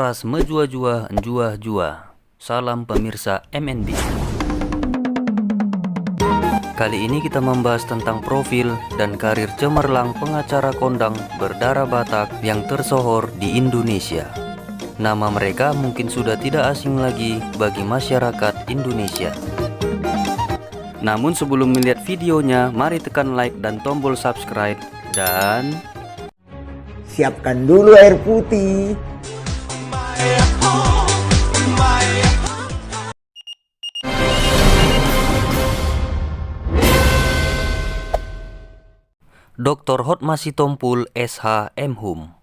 Horas menjua-jua, njua-jua. Salam pemirsa MNB. Kali ini kita membahas tentang profil dan karir cemerlang pengacara kondang berdarah Batak yang tersohor di Indonesia. Nama mereka mungkin sudah tidak asing lagi bagi masyarakat Indonesia. Namun sebelum melihat videonya, mari tekan like dan tombol subscribe dan siapkan dulu air putih. Dr. Hotma Sitompul SH MHum.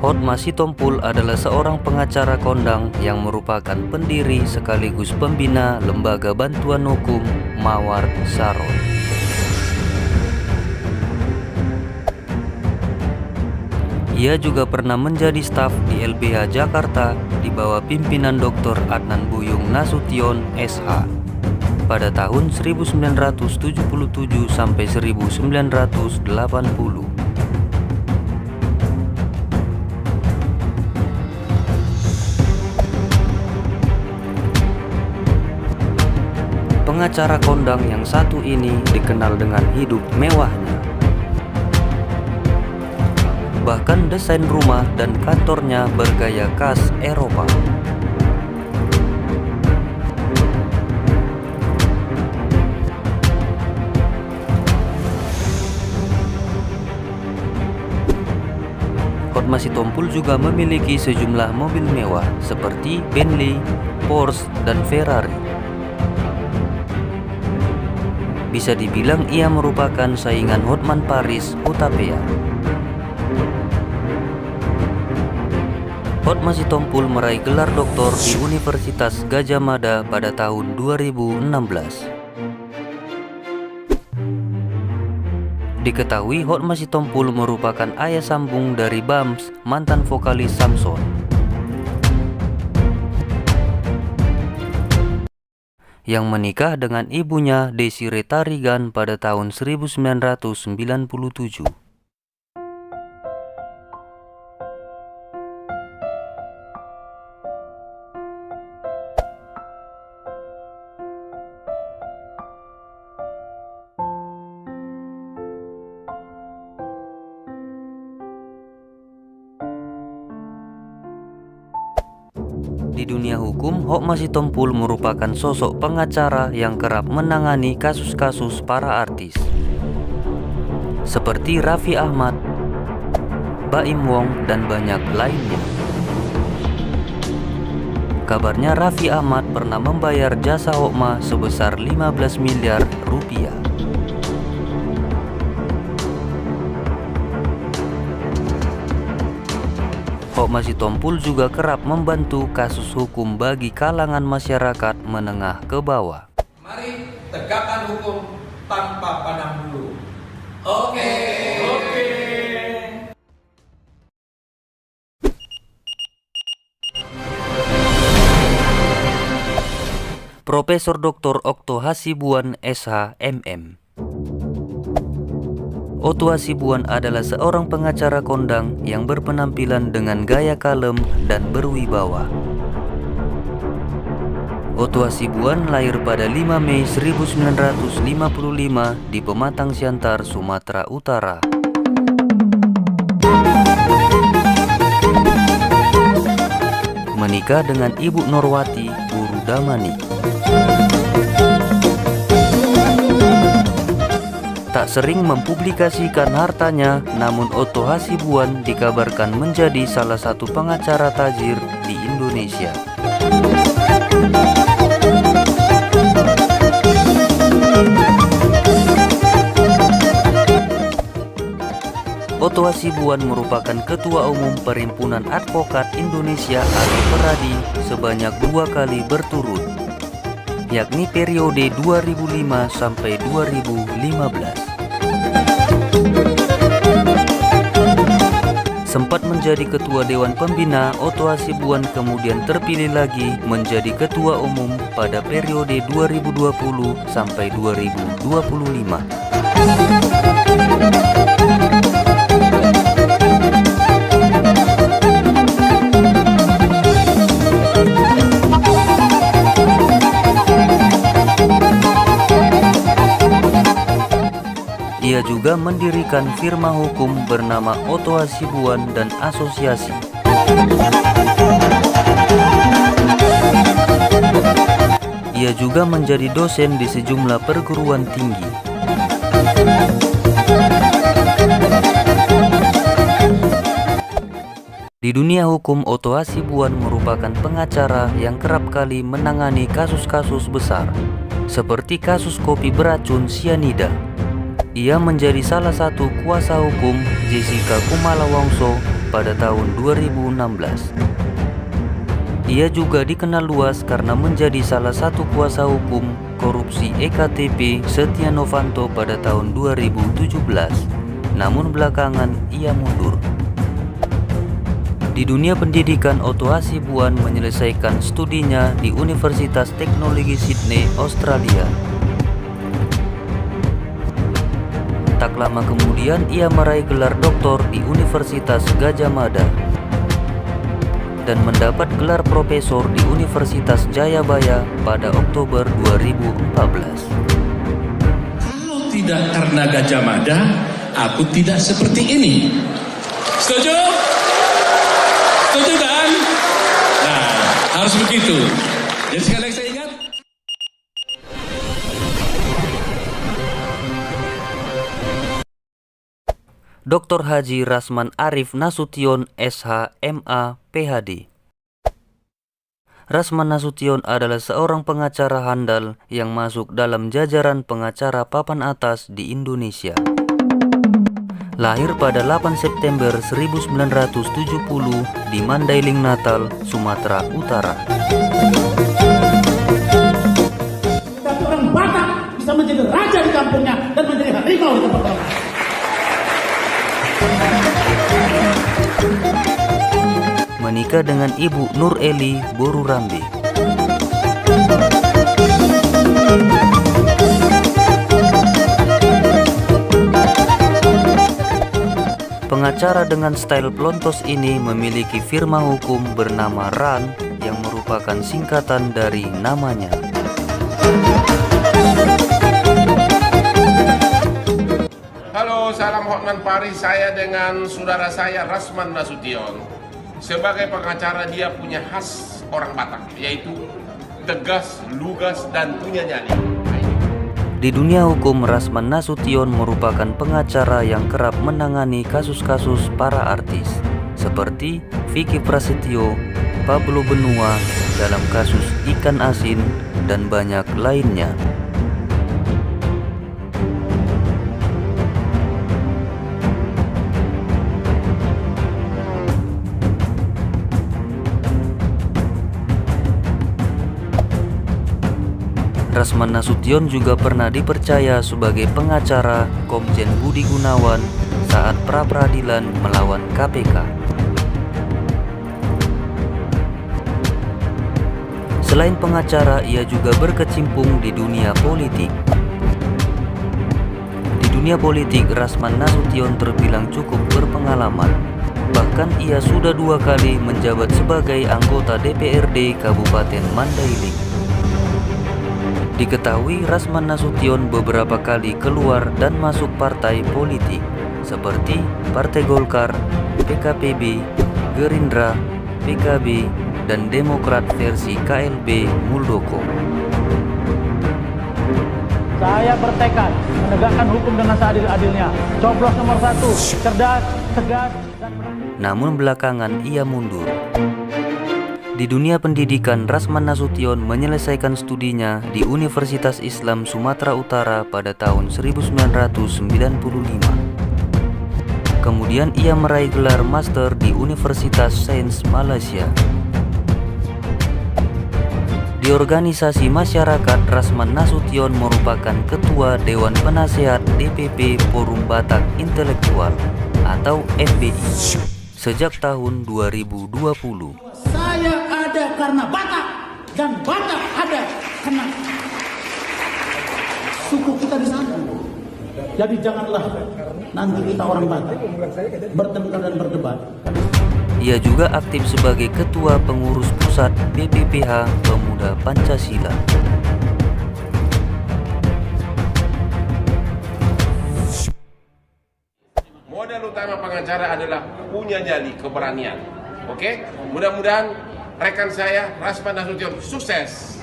Hotma Sitompul adalah seorang pengacara kondang yang merupakan pendiri sekaligus pembina Lembaga Bantuan Hukum Mawar Saron. Ia juga pernah menjadi staf di LBH Jakarta di bawah pimpinan Dr. Adnan Buyung Nasution SH pada tahun 1977 sampai 1980. Pengacara kondang yang satu ini dikenal dengan hidup mewahnya. Bahkan desain rumah dan kantornya bergaya khas Eropa. Hotma Sitompul juga memiliki sejumlah mobil mewah seperti Bentley, Porsche, dan Ferrari. Bisa dibilang ia merupakan saingan Hotman Paris Hutapea. Hotma Sitompul meraih gelar doktor di Universitas Gadjah Mada pada tahun 2016. Diketahui Hotma Sitompul merupakan ayah sambung dari Bams, mantan vokalis Samson, yang menikah dengan ibunya Desiree Tarigan pada tahun 1997. Di dunia hukum, Hotma Sitompul merupakan sosok pengacara yang kerap menangani kasus-kasus para artis seperti Raffi Ahmad, Baim Wong, dan banyak lainnya. Kabarnya Raffi Ahmad pernah membayar jasa Hotma sebesar 15 miliar rupiah. Hotma Sitompul juga kerap membantu kasus hukum bagi kalangan masyarakat menengah ke bawah. Mari tegakkan hukum tanpa pandang bulu. Oke. Profesor Dr. Okto Hasibuan SH MM. Okto Hasibuan adalah seorang pengacara kondang yang berpenampilan dengan gaya kalem dan berwibawa. Okto Hasibuan lahir pada 5 Mei 1955 di Pematang Siantar, Sumatera Utara. Menikah dengan Ibu Norwati Guru Damani. Tak sering mempublikasikan hartanya, namun Okto Hasibuan dikabarkan menjadi salah satu pengacara tajir di Indonesia. Okto Hasibuan merupakan Ketua Umum Perhimpunan Advokat Indonesia atau Peradi sebanyak 2 kali berturut, yakni periode 2005 sampai 2015. Sempat menjadi Ketua Dewan Pembina, Okto Hasibuan kemudian terpilih lagi menjadi Ketua Umum pada periode 2020 sampai 2025. Ia juga mendirikan firma hukum bernama Otto Hasibuan dan Asosiasi. Ia juga menjadi dosen di sejumlah perguruan tinggi. Di dunia hukum, Otto Hasibuan merupakan pengacara yang kerap kali menangani kasus-kasus besar, seperti kasus kopi beracun sianida. Ia menjadi salah satu kuasa hukum Jessica Kumala Wongso pada tahun 2016. Ia juga dikenal luas karena menjadi salah satu kuasa hukum korupsi EKTP Setia Novanto pada tahun 2017. Namun belakangan ia mundur. Di dunia pendidikan, Otto Hasibuan menyelesaikan studinya di Universitas Teknologi Sydney, Australia. Tak lama kemudian ia meraih gelar doktor di Universitas Gadjah Mada dan mendapat gelar profesor di Universitas Jayabaya pada Oktober 2014. Kalau tidak karena Gadjah Mada, aku tidak seperti ini. Setuju? Setuju kan? Nah, harus begitu. Jadi sekali lagi saya ingat. Dr. Haji Rasman Arif Nasution, SH, MA, PhD. Rasman Nasution adalah seorang pengacara handal yang masuk dalam jajaran pengacara papan atas di Indonesia. Lahir pada 8 September 1970 di Mandailing, Natal, Sumatera Utara. Tapi orang Batak bisa menjadi raja di kampungnya dan menjadi harimau di tempat orang. Menikah dengan Ibu Nur Eli Borurambe. Pengacara dengan style plontos ini memiliki firma hukum bernama RAN yang merupakan singkatan dari namanya. Halo, salam Hotman Paris. Saya dengan saudara saya Rasman Nasution. Sebagai pengacara dia punya khas orang Batak, yaitu tegas, lugas, dan punya nyali. Di dunia hukum, Rasman Nasution merupakan pengacara yang kerap menangani kasus-kasus para artis seperti Vicky Prasetyo, Pablo Benua dalam kasus ikan asin, dan banyak lainnya. Rasman Nasution juga pernah dipercaya sebagai pengacara Komjen Budi Gunawan saat pra-peradilan melawan KPK. Selain pengacara, ia juga berkecimpung di dunia politik. Di dunia politik, Rasman Nasution terbilang cukup berpengalaman. Bahkan ia sudah 2 kali menjabat sebagai anggota DPRD Kabupaten Mandailing. Diketahui Rasman Nasution beberapa kali keluar dan masuk partai politik seperti Partai Golkar, PKPB, Gerindra, PKB, dan Demokrat versi KLB Muldoko. Saya bertekad menegakkan hukum dengan seadil-adilnya. Coblos nomor 1, cerdas, tegas, dan Namun belakangan ia mundur. Di dunia pendidikan, Rasman Nasution menyelesaikan studinya di Universitas Islam Sumatera Utara pada tahun 1995. Kemudian ia meraih gelar master di Universitas Sains Malaysia. Di organisasi masyarakat, Rasman Nasution merupakan Ketua Dewan Penasehat DPP Forum Batak Intelektual atau FBI sejak tahun 2020. saya ada karena Batak dan Batak ada karena suku kita di sana. Jadi janganlah nanti kita orang Batak bertengkar dan berdebat. Ia juga aktif sebagai Ketua Pengurus Pusat BPPH Pemuda Pancasila. utama pengacara adalah punya nyali, keberanian. Oke? Mudah-mudahan rekan saya Rasman Nasution sukses.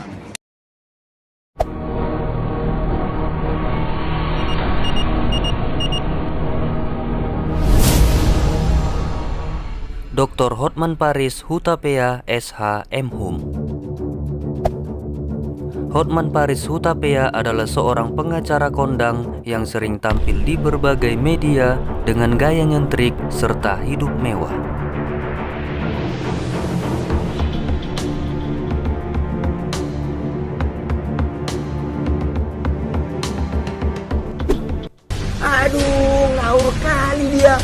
Dr. Hotman Paris Hutapea SH MHum. Hotman Paris Hutapea adalah seorang pengacara kondang yang sering tampil di berbagai media dengan gaya nyentrik serta hidup mewah. Aduh, ngawur kali dia.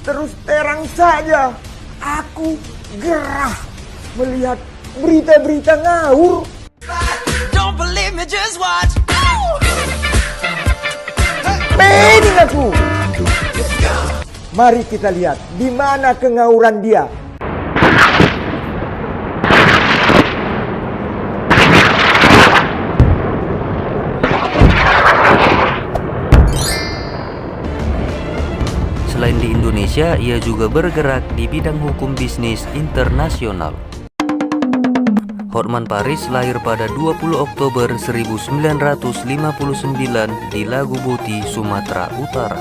Terus terang saja, aku gerah melihat berita-berita ngawur. Don't believe me, just watch. Pening aku. Mari kita lihat di mana kengawuran dia. Selain di Indonesia, ia juga bergerak di bidang hukum bisnis internasional. Hotman Paris lahir pada 20 Oktober 1959 di Laguboti, Sumatera Utara.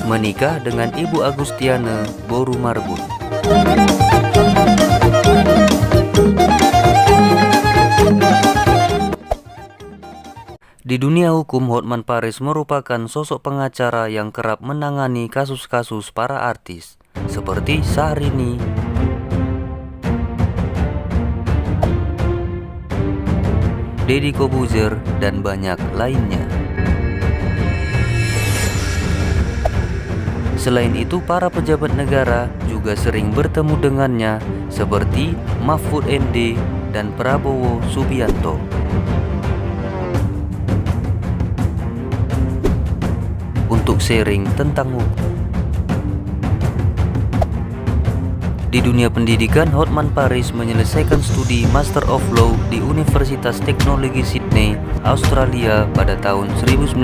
Menikah dengan Ibu Agustiane Boru Marbun. Di dunia hukum, Hotman Paris merupakan sosok pengacara yang kerap menangani kasus-kasus para artis seperti Syahrini, Deddy Corbuzier, dan banyak lainnya. Selain itu, para pejabat negara juga sering bertemu dengannya seperti Mahfud MD dan Prabowo Subianto. Untuk sharing tentang hukum. Di dunia pendidikan, Hotman Paris menyelesaikan studi Master of Law di Universitas Teknologi Sydney, Australia pada tahun 1990.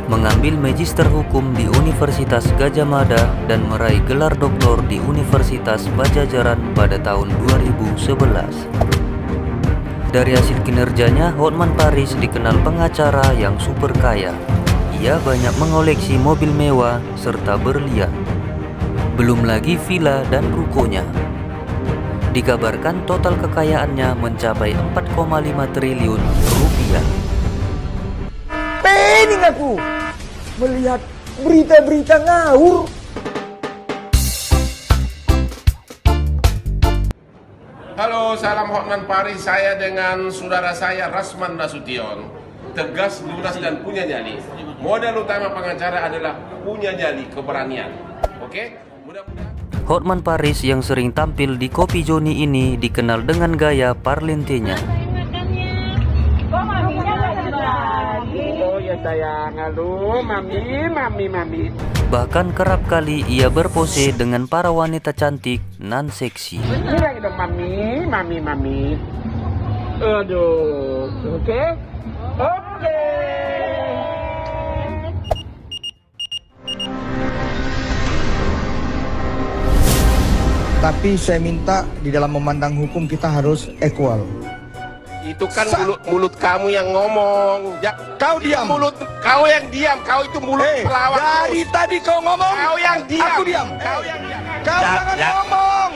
Mengambil Magister Hukum di Universitas Gadjah Mada dan meraih gelar doktor di Universitas Padjadjaran pada tahun 2011. Dari hasil kinerjanya, Hotman Paris dikenal pengacara yang super kaya. Ia banyak mengoleksi mobil mewah serta berlian. Belum lagi villa dan rukonya. Dikabarkan total kekayaannya mencapai 4,5 triliun rupiah. Pening aku melihat berita-berita ngawur. Halo, salam Hotman Paris. Saya dengan saudara saya Rasman Nasution. Tegas, lunas, dan punya nyali. Modal utama pengacara adalah punya nyali, keberanian. Oke? Mudah-mudahan Hotman Paris yang sering tampil di Kopi Joni ini dikenal dengan gaya parlentenya. Oh ya sayang, halo mami. Bahkan kerap kali ia berpose dengan para wanita cantik nan seksi. Bilang dong mami. Aduh, oke. Tapi saya minta di dalam memandang hukum kita harus equal. itu kan mulut kamu yang ngomong. Ya, Kau diam. Mulut kau yang diam. Kau itu mulut pelawak. Dari tadi kau ngomong. Kau yang diam. Aku diam. Kau yang diam. Kau jangan ngomong.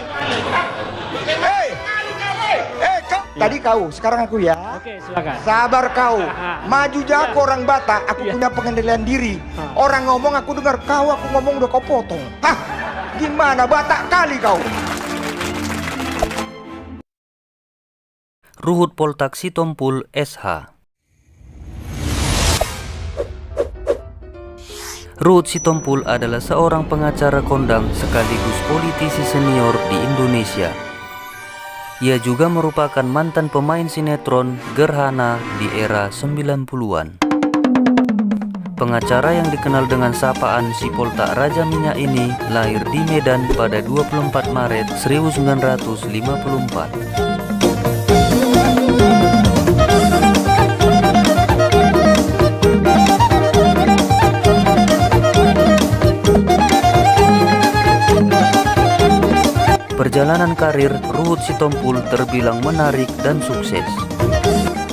Kau. Tadi kau, sekarang aku ya. Oke, silakan. Sabar kau. Maju jago orang Batak, aku punya pengendalian diri. Orang ngomong aku dengar, aku ngomong udah kau potong. Hah? Gimana Batak kali kau? Ruhut Poltak Sitompul SH. Ruhut Sitompul adalah seorang pengacara kondang sekaligus politisi senior di Indonesia. Ia juga merupakan mantan pemain sinetron Gerhana di era 90-an. Pengacara yang dikenal dengan sapaan si Poltak Raja Minyak ini lahir di Medan pada 24 Maret 1954. perjalanan karir Ruhut Sitompul terbilang menarik dan sukses.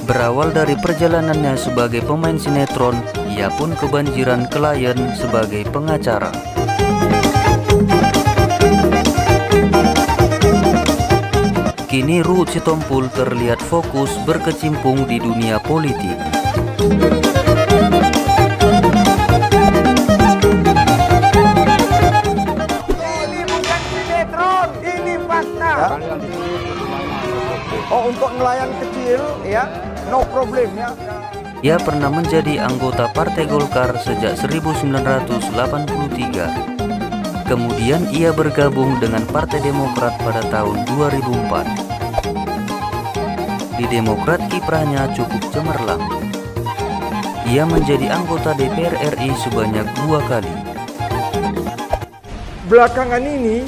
Berawal dari perjalanannya sebagai pemain sinetron, ia pun kebanjiran klien sebagai pengacara. Kini Ruhut Sitompul terlihat fokus berkecimpung di dunia politik. Ini bukan sinetron, ini fakta. Oh, untuk nelayan kecil ya, no problem ya. Ia pernah menjadi anggota Partai Golkar sejak 1983. Kemudian ia bergabung dengan Partai Demokrat pada tahun 2004. Di Demokrat kiprahnya cukup cemerlang. Ia menjadi anggota DPR RI sebanyak 2 kali. Belakangan ini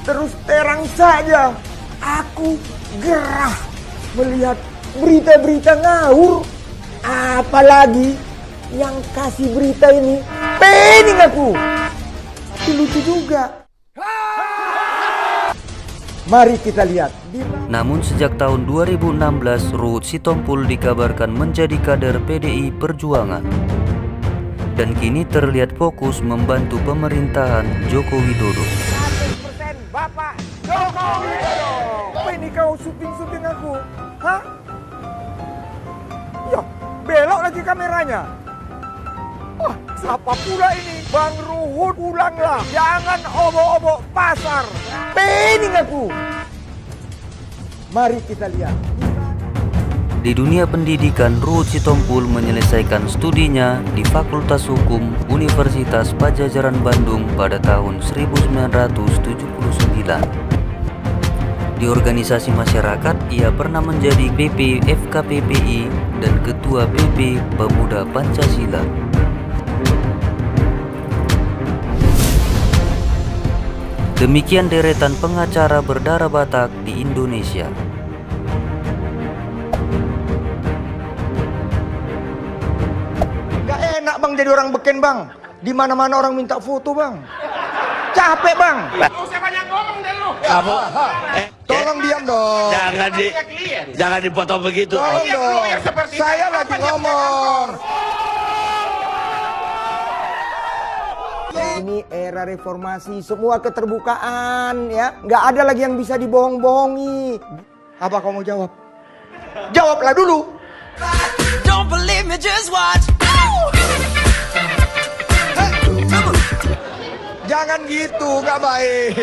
terus terang saja aku gerah melihat berita-berita ngawur. Apalagi yang kasih berita ini pening aku. Tapi lucu juga. Mari kita lihat. Namun sejak tahun 2016 Ruhut Sitompul dikabarkan menjadi kader PDI Perjuangan. Dan kini terlihat fokus membantu pemerintahan Joko Widodo. 100% Bapak Joko Widodo. Apa ini kau syuting aku? Hah? Ya, belok lagi kameranya. Wah, siapa pula ini? Bang Ruhut, ulanglah. Jangan obok-obok pasar. Pening aku. Mari kita lihat. Di dunia pendidikan, Ruhut Sitompul menyelesaikan studinya di Fakultas Hukum Universitas Padjadjaran Bandung pada tahun 1979. Di organisasi masyarakat, ia pernah menjadi PP FKPPI dan Ketua PP Pemuda Pancasila. Demikian deretan pengacara berdarah Batak di Indonesia. Gak enak bang jadi orang beken bang. Di mana-mana orang minta foto bang. Capek bang. Gak usah banyak ngomong deh lu. Kamu Tolong diam dong. jangan dipotong begitu. Tolong dong. Saya lagi ngomong. Ini era reformasi, semua keterbukaan ya. Nggak ada lagi yang bisa dibohong-bohongi. Apa kamu jawab? Jawablah dulu. Don't believe me, just watch. Jangan gitu, nggak baik.